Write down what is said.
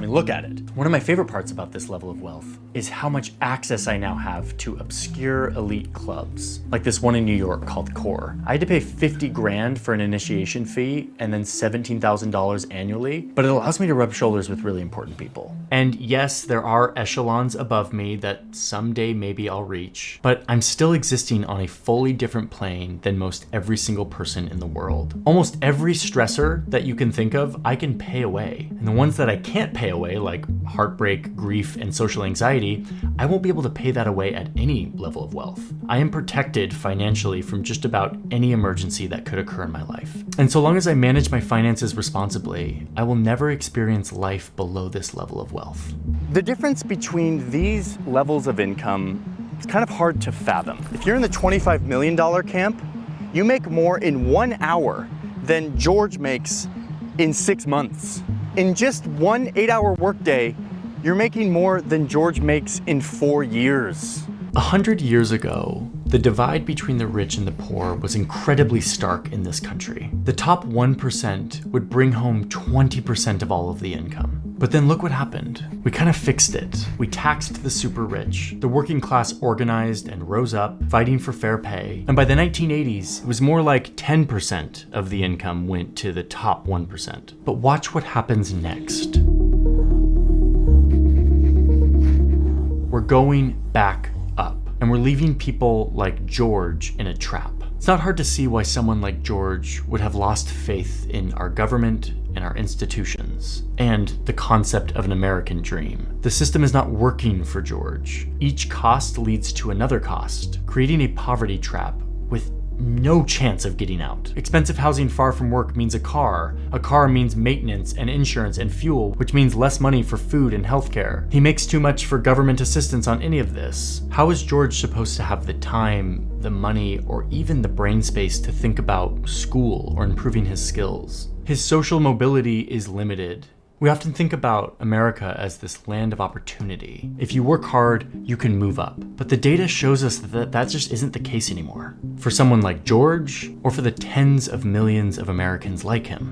mean, look at it. One of my favorite parts about this level of wealth is how much access I now have to obscure elite clubs, like this one in New York called Core. I had to pay 50 grand for an initiation fee and then $17,000 annually, but it allows me to rub shoulders with really important people. And yes, there are echelons above me that someday maybe I'll reach, but I'm still existing on a fully different plane than most every single person in the world. Almost every stressor that you can think of, I can pay away. And the ones that I can't pay away, like heartbreak, grief, and social anxiety, I won't be able to pay that away at any level of wealth. I am protected financially from just about any emergency that could occur in my life. And so long as I manage my finances responsibly, I will never experience life below this level of wealth. The difference between these levels of income is kind of hard to fathom. If you're in the $25 million camp, you make more in 1 hour than George makes in 6 months. In just one 8-hour workday, you're making more than George makes in 4 years. 100 years ago, the divide between the rich and the poor was incredibly stark in this country. The top 1% would bring home 20% of all of the income. But then look what happened. We kind of fixed it. We taxed the super rich. The working class organized and rose up, fighting for fair pay. And by the 1980s, it was more like 10% of the income went to the top 1%. But watch what happens next. We're going back up, and we're leaving people like George in a trap. It's not hard to see why someone like George would have lost faith in our government and our institutions, and the concept of an American dream. The system is not working for George. Each cost leads to another cost, creating a poverty trap with no chance of getting out. Expensive housing far from work means a car. A car means maintenance and insurance and fuel, which means less money for food and healthcare. He makes too much for government assistance on any of this. How is George supposed to have the time, the money, or even the brain space to think about school or improving his skills? His social mobility is limited. We often think about America as this land of opportunity. If you work hard, you can move up. But the data shows us that just isn't the case anymore. For someone like George, or for the tens of millions of Americans like him.